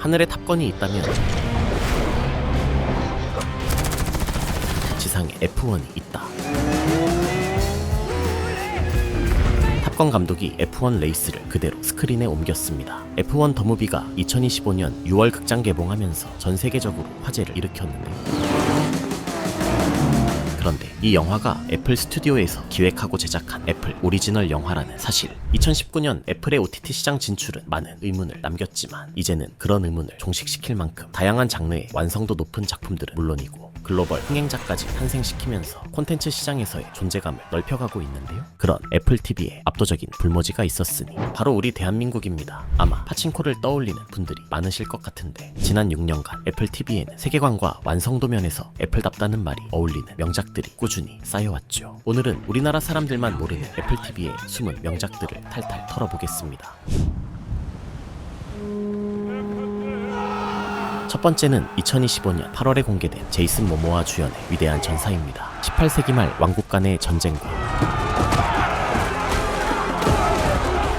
하늘에 탑건이 있다면 지상에 F1이 있다. 탑건 감독이 F1 레이스를 그대로 스크린에 옮겼습니다. F1 더 무비가 2025년 6월 극장 개봉하면서 전 세계적으로 화제를 일으켰는데요. 그런데 이 영화가 애플 스튜디오에서 기획하고 제작한 애플 오리지널 영화라는 사실, 2019년 애플의 OTT 시장 진출은 많은 의문을 남겼지만 이제는 그런 의문을 종식시킬 만큼 다양한 장르의 완성도 높은 작품들은 물론이고 글로벌 흥행작까지 탄생시키면서 콘텐츠 시장에서의 존재감을 넓혀가고 있는데요. 그런 애플 TV에 압도적인 불모지가 있었으니 바로 우리 대한민국입니다. 아마 파친코를 떠올리는 분들이 많으실 것 같은데, 지난 6년간 애플 TV에는 세계관과 완성도 면에서 애플답다는 말이 어울리는 명작들이 꾸준히 쌓여왔죠. 오늘은 우리나라 사람들만 모르는 애플 TV의 숨은 명작들을 탈탈 털어보겠습니다. 첫 번째는 2025년 8월에 공개된 제이슨 모모아 주연의 위대한 전사입니다. 18세기 말 왕국 간의 전쟁과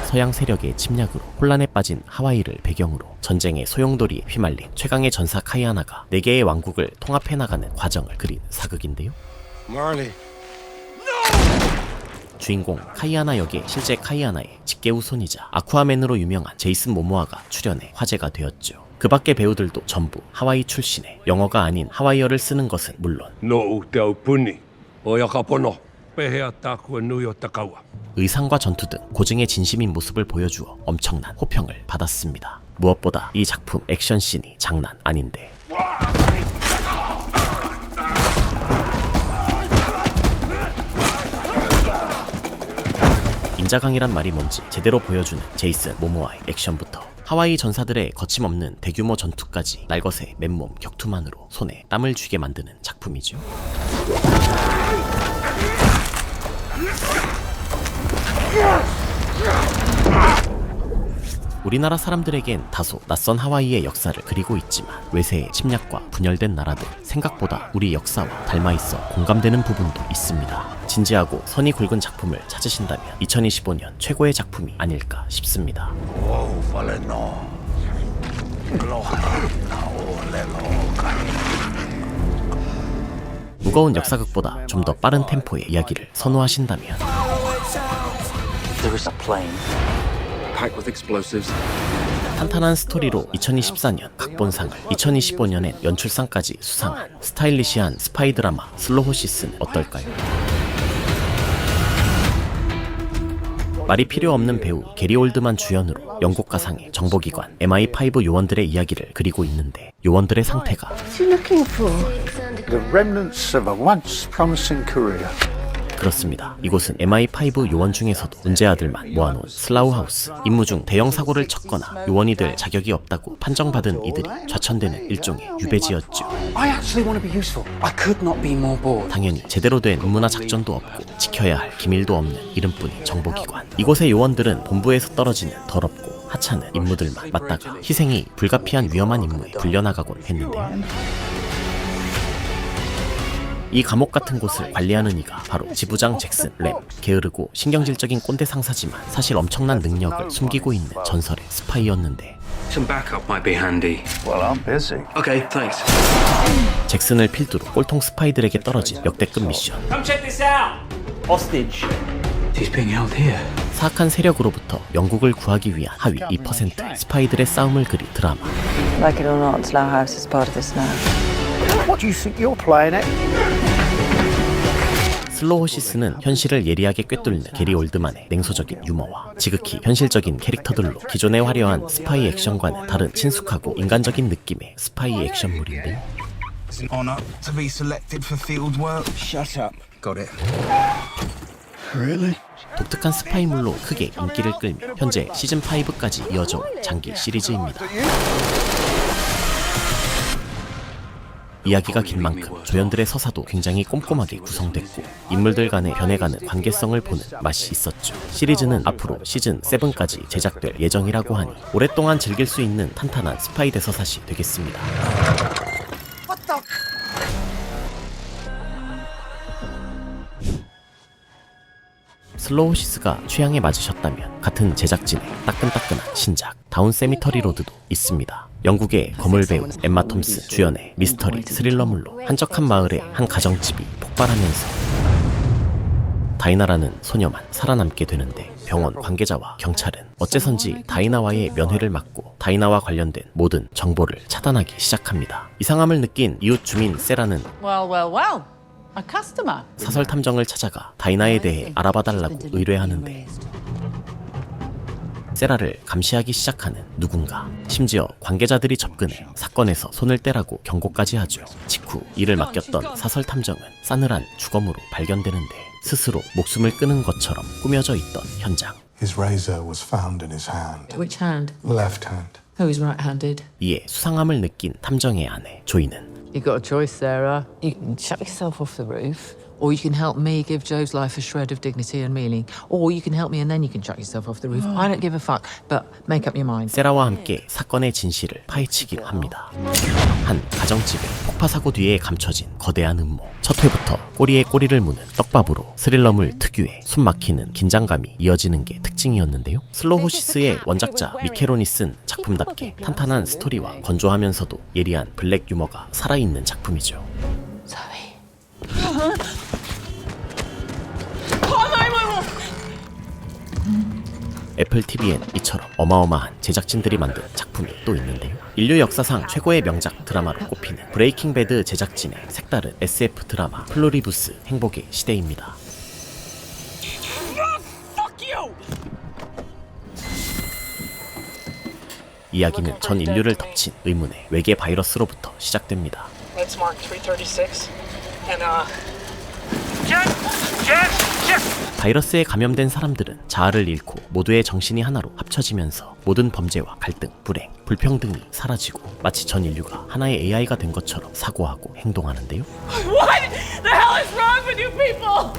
서양 세력의 침략으로 혼란에 빠진 하와이를 배경으로 전쟁의 소용돌이에 휘말린 최강의 전사 카이아나가 4개의 왕국을 통합해 나가는 과정을 그린 사극인데요. Marley. 주인공 카이아나 역의 실제 카이아나의 직계 후손이자 아쿠아맨으로 유명한 제이슨 모모아가 출연해 화제가 되었죠. 그 밖의 배우들도 전부 하와이 출신에 영어가 아닌 하와이어를 쓰는 것은 물론 No tau puni. Oyakapono. Peheattaku nuyottakawa. 의상과 전투 등 고증의 진심인 모습을 보여주어 엄청난 호평을 받았습니다. 무엇보다 이 작품 액션씬이 장난 아닌데, 인자강이란 말이 뭔지 제대로 보여주는 제이슨 모모아의 액션부터 하와이 전사들의 거침없는 대규모 전투까지 날것의 맨몸 격투만으로 손에 땀을 쥐게 만드는 작품이죠. 우리나라 사람들에겐 다소 낯선 하와이의 역사를 그리고 있지만 외세의 침략과 분열된 나라들, 생각보다 우리 역사와 닮아있어 공감되는 부분도 있습니다. 진지하고 선이 굵은 작품을 찾으신다면 2025년 최고의 작품이 아닐까 싶습니다. 무거운 역사극보다 좀 더 빠른 템포의 이야기를 선호하신다면 탄탄한 스토리로 2024년 각본상을, 2025년엔 연출상까지 수상한 스타일리시한 스파이 드라마 슬로호시스는 어떨까요? 말이 필요 없는 배우 게리 올드만 주연으로 영국 가상의 정보기관 MI5 요원들의 이야기를 그리고 있는데, 요원들의 상태가 The remnants of a once promising career. 그렇습니다. 이곳은 MI5 요원 중에서도 문제아들만 모아놓은 슬라우하우스. 임무 중 대형 사고를 쳤거나 요원이 될 자격이 없다고 판정받은 이들이 좌천되는 일종의 유배지였죠. I actually want to be useful. I could not be more bored. 당연히 제대로 된 임무나 작전도 없고 지켜야 할 기밀도 없는 이름뿐인 정보기관. 이곳의 요원들은 본부에서 떨어지는 더럽고 하찮은 임무들만 맡다가 희생이 불가피한 위험한 임무에 불려나가곤 했는데요. 이 감옥 같은 곳을 관리하는 이가 바로 지부장 잭슨 램. 게으르고 신경질적인 꼰대 상사지만 사실 엄청난 능력을 숨기고 있는 전설의 스파이였는데, Some backup might be handy. Well, I'm busy. Okay, thanks. 잭슨을 필두로 꼴통 스파이들에게 떨어진 역대급 미션. Come check this out! Hostage. He's being held here. 사악한 세력으로부터 영국을 구하기 위한 하위 2% 스파이들의 싸움을 그린 드라마. Like it or not, Slough House is part of this now. What do you think you're playing at? 슬로호시스는 현실을 예리하게 꿰뚫는 게리 올드만의 냉소적인 유머와 지극히 현실적인 캐릭터들로 기존의 화려한 스파이 액션과는 다른 친숙하고 인간적인 느낌의 스파이 액션물인데요. It's an honor to be selected for field work. Shut up. Got it. Really? 독특한 스파이물로 크게 인기를 끌며 현재 시즌5까지 이어져 온 장기 시리즈입니다. 이야기가 긴 만큼 조연들의 서사도 굉장히 꼼꼼하게 구성됐고 인물들 간의 변해가는 관계성을 보는 맛이 있었죠. 시리즈는 앞으로 시즌 7까지 제작될 예정이라고 하니 오랫동안 즐길 수 있는 탄탄한 스파이 대서사시 되겠습니다. 슬로우시스가 취향에 맞으셨다면 같은 제작진의 따끈따끈한 신작 다운 세미터리 로드도 있습니다. 영국의 거물 배우 엠마 톰슨 주연의 미스터리 스릴러물로 한적한 마을에 한 가정집이 폭발하면서 다이나라는 소녀만 살아남게 되는데 병원 관계자와 경찰은 어째선지 다이나와의 면회를 막고 다이나와 관련된 모든 정보를 차단하기 시작합니다. 이상함을 느낀 이웃 주민 세라는 Well, well, well. A customer. 사설 탐정을 찾아가 다이나에 대해 알아봐달라고 의뢰하는데 세라를 감시하기 시작하는 누군가. 심지어 관계자들이 접근해 사건에서 손을 떼라고 경고까지 하죠. 직후 이를 맡겼던 사설 탐정은 싸늘한 주검으로 발견되는데 스스로 목숨을 끊은 것처럼 꾸며져 있던 현장. His razor was found in his hand. Which hand? Left hand. Who's right-handed? 이에 수상함을 느낀 탐정의 아내 조이는 You got a choice, Sarah. You can chuck yourself off the roof, or you can help me give Joe's life a shred of dignity and meaning, or you can help me and then you can chuck yourself off the roof. I don't give a fuck, but make up your mind. 세라와 함께 사건의 진실을 파헤치기로 합니다. 한 가정집에 폭파사고 뒤에 감춰진 거대한 음모. 첫 회부터 꼬리에 꼬리를 무는 떡밥으로 스릴러물 특유의 숨막히는 긴장감이 이어지는 게 특징이었는데요. 슬로호시스의 원작자 미케론이 쓴 작품답게 탄탄한 스토리와 건조하면서도 예리한 블랙 유머가 살아있는 작품이죠. 애플 TV엔 이처럼 어마어마한 제작진들이 만든 작품이 또 있는데요. 인류 역사상 최고의 명작 드라마로 꼽히는 브레이킹 배드 제작진의 색다른 SF 드라마 플로리부스 행복의 시대입니다. 이야기는 전 인류를 덮친 의문의 외계 바이러스로부터 시작됩니다. Let's mark 336 and 바이러스에 감염된 사람들은 자아를 잃고 모두의 정신이 하나로 합쳐지면서 모든 범죄와 갈등, 불행, 불평등이 사라지고 마치 전 인류가 하나의 AI가 된 것처럼 사고하고 행동하는데요. What the hell is wrong with you people?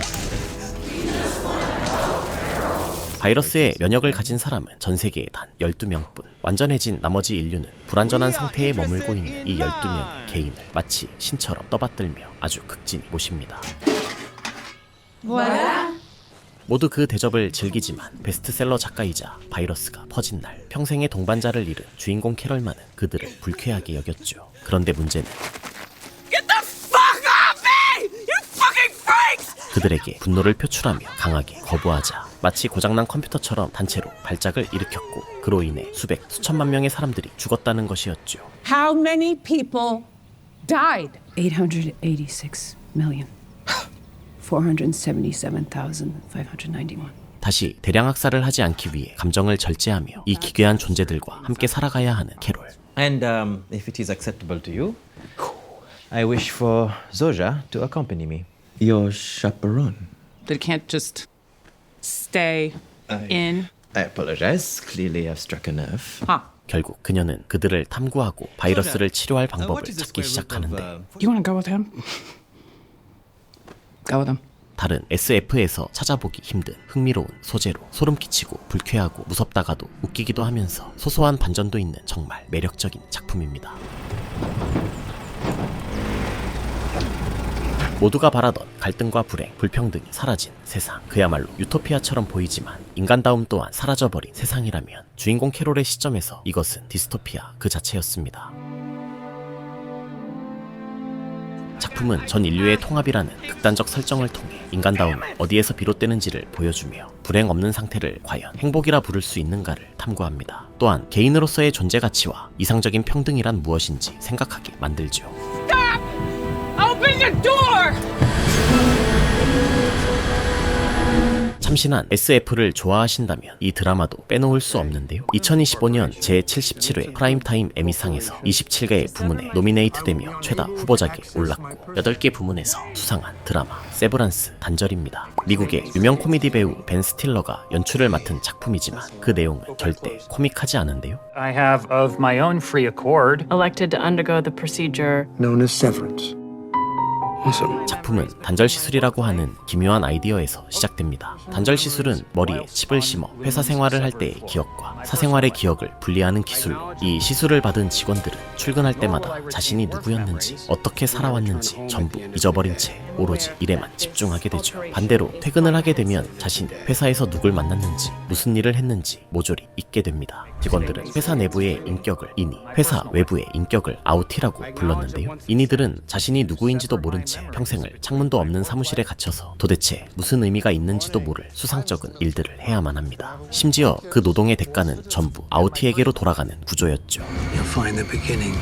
바이러스에 면역을 가진 사람은 전 세계에 단 12명뿐. 완전해진 나머지 인류는 불완전한 상태에 머물고 있는 이 12명의 개인을 마치 신처럼 떠받들며 아주 극진히 모십니다. 모두 그 대접을 즐기지만 베스트셀러 작가이자 바이러스가 퍼진 날 평생의 동반자를 잃은 주인공 캐럴만은 그들을 불쾌하게 여겼죠. 그런데 문제는 그들에게 분노를 표출하며 강하게 거부하자 마치 고장난 컴퓨터처럼 단체로 발작을 일으켰고 그로 인해 수백, 수천만 명의 사람들이 죽었다는 것이었죠. How many people died? 886 million. 477,591. 다시 대량 학살을 하지 않기 위해 감정을 절제하며 이 기괴한 존재들과 함께 살아가야 하는 캐롤. And if it is acceptable to you, I wish for Zoja to accompany me. Your chaperone. They can't just stay in. I apologize. Clearly I've struck a nerve. 결국 그녀는 그들을 탐구하고 바이러스를 치료할 방법을 찾기 시작하는데 You want to go with him? Go with him. 다른 SF에서 찾아보기 힘든 흥미로운 소재로 소름끼치고 불쾌하고 무섭다가도 웃기기도 하면서 소소한 반전도 있는 정말 매력적인 작품입니다. 모두가 바라던 갈등과 불행, 불평등이 사라진 세상. 그야말로 유토피아처럼 보이지만 인간다움 또한 사라져버린 세상이라면 주인공 캐롤의 시점에서 이것은 디스토피아 그 자체였습니다. 작품은 전 인류의 통합이라는 극단적 설정을 통해 인간다움이 어디에서 비롯되는지를 보여주며 불행 없는 상태를 과연 행복이라 부를 수 있는가를 탐구합니다. 또한 개인으로서의 존재 가치와 이상적인 평등이란 무엇인지 생각하게 만들죠. Stop! Open the door! 참신한 SF를 좋아하신다면 이 드라마도 빼놓을 수 없는데요. 2025년 제77회 프라임타임 에미상에서 27개의 부문에 노미네이트되며 최다 후보작에 올랐고 8개 부문에서 수상한 드라마 세브란스 단절입니다. 미국의 유명 코미디 배우 벤 스틸러가 연출을 맡은 작품이지만 그 내용은 절대 코믹하지 않은데요. I have, of my own free accord, Elected to undergo the procedure. Known as severance. 작품은 단절 시술이라고 하는 기묘한 아이디어에서 시작됩니다. 단절 시술은 머리에 칩을 심어 회사 생활을 할 때의 기억과 사생활의 기억을 분리하는 기술로 이 시술을 받은 직원들은 출근할 때마다 자신이 누구였는지 어떻게 살아왔는지 전부 잊어버린 채 오로지 일에만 집중하게 되죠. 반대로 퇴근을 하게 되면 자신이 회사에서 누굴 만났는지 무슨 일을 했는지 모조리 잊게 됩니다. 직원들은 회사 내부의 인격을 인이, 회사 외부의 인격을 아웃이라고 불렀는데요. 인이들은 자신이 누구인지도 모른 채 평생을 창문도 없는 사무실에 갇혀서 도대체 무슨 의미가 있는지도 모를 수상쩍은 일들을 해야만 합니다. 심지어 그 노동의 대가는 전부 아웃이에게로 돌아가는 구조였죠. You'll find the beginning.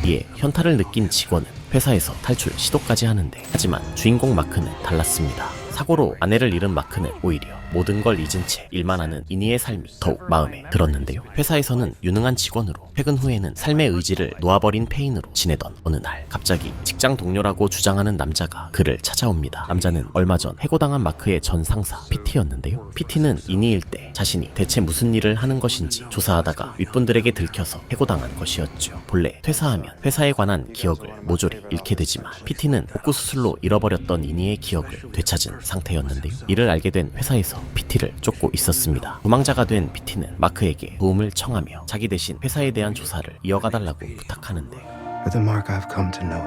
이에 현타를 느낀 직원은 회사에서 탈출 시도까지 하는데, 하지만 주인공 마크는 달랐습니다. 사고로 아내를 잃은 마크는 오히려 모든 걸 잊은 채 일만 하는 이니의 삶이 더욱 마음에 들었는데요. 회사에서는 유능한 직원으로, 퇴근 후에는 삶의 의지를 놓아버린 페인으로 지내던 어느 날 갑자기 직장 동료라고 주장하는 남자가 그를 찾아옵니다. 남자는 얼마 전 해고당한 마크의 전 상사 PT였는데요. PT는 이니일 때 자신이 대체 무슨 일을 하는 것인지 조사하다가 윗분들에게 들켜서 해고당한 것이었죠. 본래 퇴사하면 회사에 관한 기억을 모조리 잃게 되지만 PT는 복구 수술로 잃어버렸던 이니의 기억을 되찾은 상태였는데요. 이를 알게 된 회사에서 PT를 쫓고 있었습니다. 도망자가 된 PT는 마크에게 도움을 청하며 자기 대신 회사에 대한 조사를 이어가달라고 부탁하는데, But the Mark I've come to know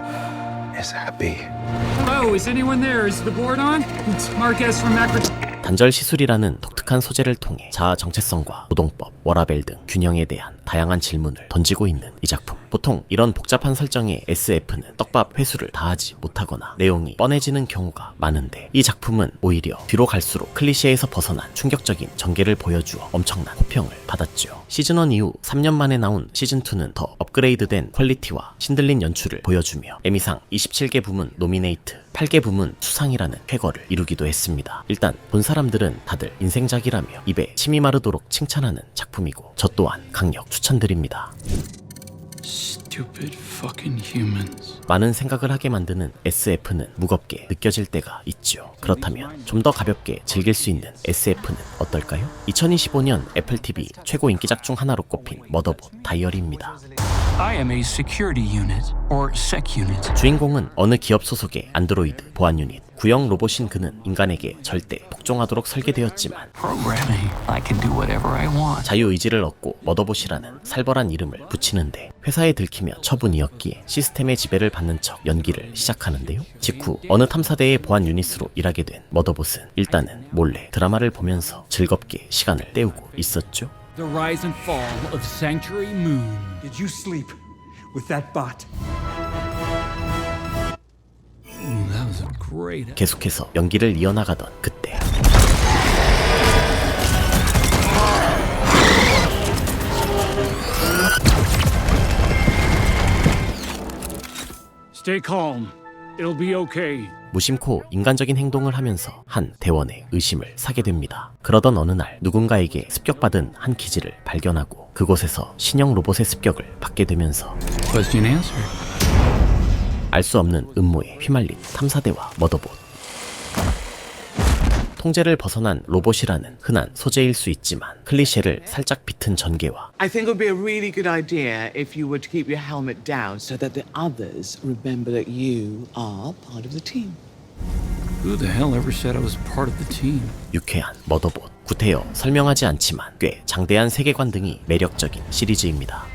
is happy. Hello, is anyone there? Is the board on? It's Marquez from Macro. 단절 시술이라는 독특한 소재를 통해 자아 정체성과 노동법, 워라밸 등 균형에 대한 다양한 질문을 던지고 있는 이 작품. 보통 이런 복잡한 설정의 SF는 떡밥 회수를 다하지 못하거나 내용이 뻔해지는 경우가 많은데, 이 작품은 오히려 뒤로 갈수록 클리셰에서 벗어난 충격적인 전개를 보여주어 엄청난 호평을 받았죠. 시즌1 이후 3년 만에 나온 시즌2는 더 업그레이드된 퀄리티와 신들린 연출을 보여주며 에미상 27개 부문 노미네이트, 8개 부문 수상이라는 쾌거를 이루기도 했습니다. 일단 본 사람들은 다들 인생작이라며 입에 침이 마르도록 칭찬하는 작품이고, 저 또한 강력 추천드립니다. Stupid fucking humans. 많은 생각을 하게 만드는 SF는 무겁게 느껴질 때가 있죠. 그렇다면 좀 더 가볍게 즐길 수 있는 SF는 어떨까요? 2025년 애플TV 최고 인기작 중 하나로 꼽힌 머더봇 다이어리입니다. I am a security unit or sec unit. 주인공은 어느 기업 소속의 안드로이드 보안 유닛. 구형 로봇인 그는 인간에게 절대 복종하도록 설계되었지만 Programming. I can do whatever I want. 자유의지를 얻고 머더봇이라는 살벌한 이름을 붙이는데, 회사에 들키며 처분이었기에 시스템의 지배를 받는 척 연기를 시작하는데요. 직후 어느 탐사대의 보안 유닛으로 일하게 된 머더봇은 일단은 몰래 드라마를 보면서 즐겁게 시간을 때우고 있었죠. The rise and fall of Sanctuary Moon. Did you sleep with that bot? That was a great. 계속해서 연기를 이어나가던 그때 Stay calm. It'll be okay. 무심코 인간적인 행동을 하면서 한 대원의 의심을 사게 됩니다. 그러던 어느 날 누군가에게 습격받은 한 기지를 발견하고 그곳에서 신형 로봇의 습격을 받게 되면서 Question answered. 알 수 없는 음모에 휘말린 탐사대와 머더봇. 통제를 벗어난 로봇이라는 흔한 소재일 수 있지만 클리셰를 살짝 비튼 전개와 I think it would be a really good idea if you were to keep your helmet down so that the others remember that you are part of the team. Who the hell ever said I was part of the team? 유쾌한 머더봇. 구태여 설명하지 않지만 꽤 장대한 세계관 등이 매력적인 시리즈입니다.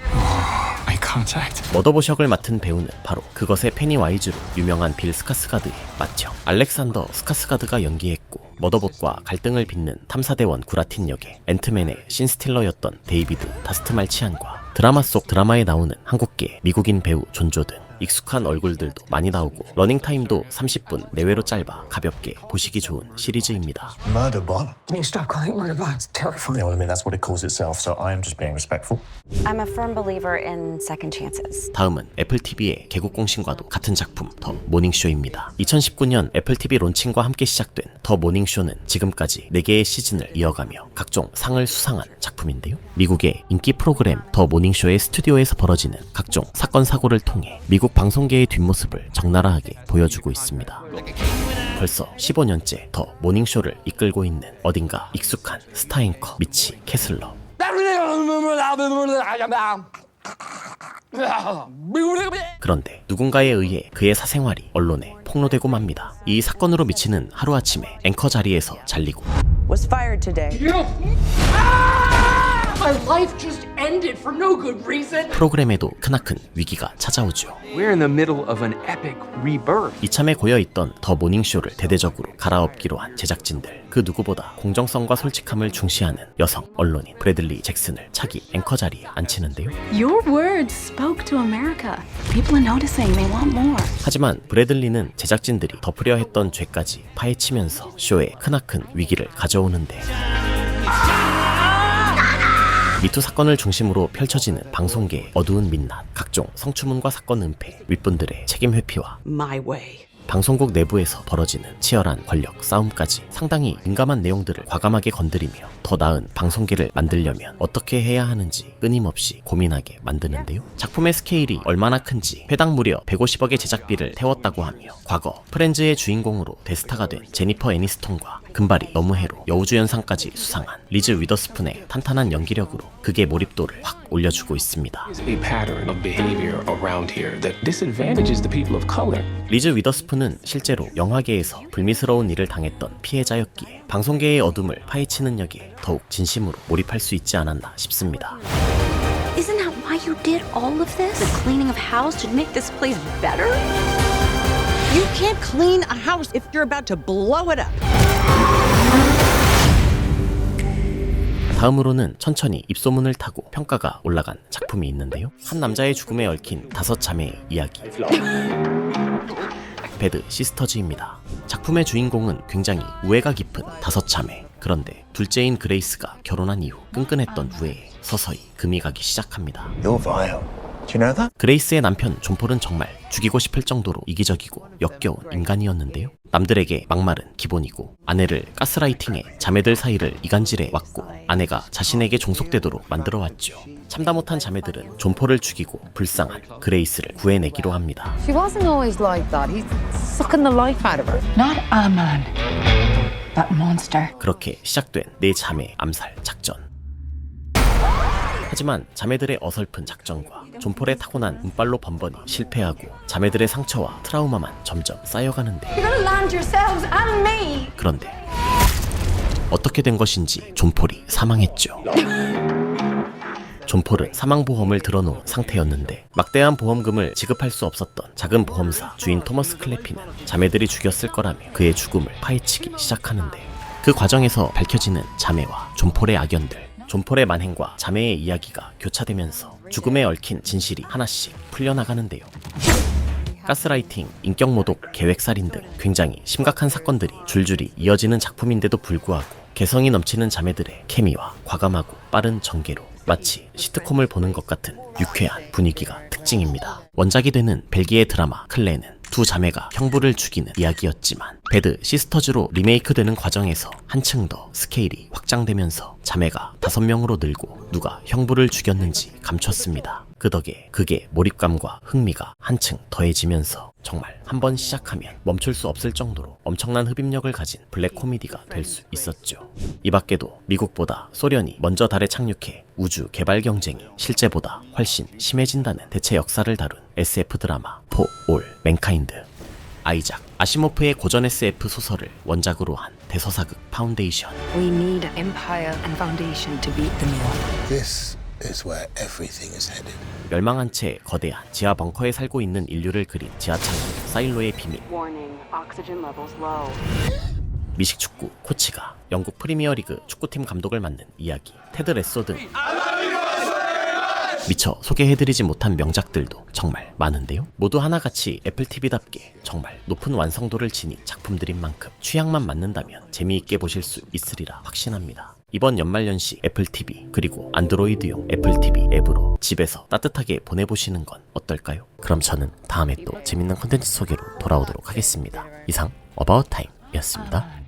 Eye contact. 머더봇역을 맡은 배우는 바로 그것의 페니와이즈로 유명한 빌 스카스가드의 맏형 알렉산더 스카스가드가 연기했고, 머더봇과 갈등을 빚는 탐사대원 구라틴 역의 앤트맨의 신스틸러였던 데이비드 다스트말치안과 드라마 속 드라마에 나오는 한국계 미국인 배우 존조 등 익숙한 얼굴들도 많이 나오고, 러닝타임도 30분 내외로 짧아 가볍게 보시기 좋은 시리즈입니다. Murderbot? Can you stop calling it murder bots? Terrifying. Well, I mean, that's what it calls itself, so I am just being respectful. I'm a firm believer in second chances. 다음은 애플TV의 개국 공신과도 같은 작품 더 모닝쇼입니다. 2019년 애플TV 론칭과 함께 시작된 더 모닝쇼는 지금까지 4개의 시즌을 이어가며 각종 상을 수상한 작품인데요. 미국의 인기 프로그램 더 모닝쇼의 스튜디오에서 벌어지는 각종 사건 사고를 통해 미국 방송계의 뒷모습을 적나라하게 보여주고 있습니다. 벌써 15년째 더 모닝쇼를 이끌고 있는 어딘가 익숙한 스타 앵커 미치 캐슬러. 그런데 누군가에 의해 그의 사생활이 언론에 폭로되고 맙니다. 이 사건으로 미치는 하루아침에 앵커 자리에서 잘리고 Was fired today. My life just ended for no good reason. 프로그램에도 크나큰 위기가 찾아오죠. We're in the middle of an epic rebirth. 이참에 고여있던 더 모닝쇼를 대대적으로 갈아엎기로 한 제작진들. 그 누구보다 공정성과 솔직함을 중시하는 여성 언론인 브래들리 잭슨을 차기 앵커 자리에 앉히는데요. Your words spoke to America. People are noticing. They want more. 하지만 브래들리는 제작진들이 덮으려 했던 죄까지 파헤치면서 쇼에 크나큰 위기를 가져오는데 미투 사건을 중심으로 펼쳐지는 방송계의 어두운 민낯, 각종 성추문과 사건 은폐, 윗분들의 책임 회피와 My way. 방송국 내부에서 벌어지는 치열한 권력 싸움까지 상당히 민감한 내용들을 과감하게 건드리며 더 나은 방송계를 만들려면 어떻게 해야 하는지 끊임없이 고민하게 만드는데요. 작품의 스케일이 얼마나 큰지 회당 무려 150억의 제작비를 태웠다고 하며 과거 프렌즈의 주인공으로 대스타가 된 제니퍼 애니스톤과 금발이 너무해로 여우주연상까지 수상한 리즈 위더스푼의 탄탄한 연기력으로 극의 몰입도를 확 올려주고 있습니다. A pattern of behavior around here that disadvantages the people of color. 리즈 위더스푼은 실제로 영화계에서 불미스러운 일을 당했던 피해자였기에 방송계의 어둠을 파헤치는 역에 더욱 진심으로 몰입할 수 있지 않았나 싶습니다. Isn't that why you did all of this? The cleaning of house should make this place better? You can't clean a house if you're about to blow it up. 다음으로는 천천히 입소문을 타고 평가가 올라간 작품이 있는데요. 한 남자의 죽음에 얽힌 5자매의 이야기. 배드 시스터즈입니다. 작품의 주인공은 굉장히 우애가 깊은 5자매. 그런데 둘째인 그레이스가 결혼한 이후 끈끈했던 우애에 서서히 금이 가기 시작합니다. You're vile. Do you know that? 그레이스의 남편 존폴은 정말 죽이고 싶을 정도로 이기적이고 역겨운 인간이었는데요. 남들에게 막말은 기본이고 아내를 가스라이팅해 자매들 사이를 이간질해 왔고 아내가 자신에게 종속되도록 만들어 왔죠. 참다 못한 자매들은 존폴을 죽이고 불쌍한 그레이스를 구해내기로 합니다. She wasn't always like that. He's sucking the life out of her. Not a man, but monster. 그렇게 시작된 4자매의 암살 작전. 하지만 자매들의 어설픈 작전과 존폴의 타고난 운빨로 번번이 실패하고 자매들의 상처와 트라우마만 점점 쌓여가는데 그런데 어떻게 된 것인지 존폴이 사망했죠. 존폴은 사망보험을 들어놓은 상태였는데 막대한 보험금을 지급할 수 없었던 작은 보험사 주인 토머스 클래피는 자매들이 죽였을 거라며 그의 죽음을 파헤치기 시작하는데 그 과정에서 밝혀지는 자매와 존폴의 악연들, 존폴의 만행과 자매의 이야기가 교차되면서 죽음에 얽힌 진실이 하나씩 풀려나가는데요. 가스라이팅, 인격모독, 계획살인 등 굉장히 심각한 사건들이 줄줄이 이어지는 작품인데도 불구하고 개성이 넘치는 자매들의 케미와 과감하고 빠른 전개로 마치 시트콤을 보는 것 같은 유쾌한 분위기가 특징입니다. 원작이 되는 벨기에 드라마 클레는 두 자매가 형부를 죽이는 이야기였지만 배드 시스터즈로 리메이크되는 과정에서 한층 더 스케일이 확장되면서 자매가 5명으로 늘고 누가 형부를 죽였는지 감췄습니다. 그 덕에 극의 몰입감과 흥미가 한층 더해지면서 정말 한번 시작하면 멈출 수 없을 정도로 엄청난 흡입력을 가진 블랙 코미디가 될 수 있었죠. 이 밖에도 미국보다 소련이 먼저 달에 착륙해 우주 개발 경쟁이 실제보다 훨씬 심해진다는 대체 역사를 다룬 SF 드라마 For All Mankind, 아이작 아시모프의 고전 SF 소설을 원작으로 한 대서사극 파운데이션. We need empire and foundation to beat the North. This is where everything is headed. 멸망한 채 거대한 지하 벙커에 살고 있는 인류를 그린 지하창고 사일로의 비밀. Warning, oxygen levels low. 미식축구 코치가 영국 프리미어리그 축구팀 감독을 맡는 이야기. 테드 레소 등 미처 소개해드리지 못한 명작들도 정말 많은데요. 모두 하나같이 애플TV답게 정말 높은 완성도를 지닌 작품들인 만큼 취향만 맞는다면 재미있게 보실 수 있으리라 확신합니다. 이번 연말연시 애플TV 그리고 안드로이드용 애플TV 앱으로 집에서 따뜻하게 보내보시는 건 어떨까요? 그럼 저는 다음에 또 재밌는 콘텐츠 소개로 돌아오도록 하겠습니다. 이상 어바웃타임이었습니다.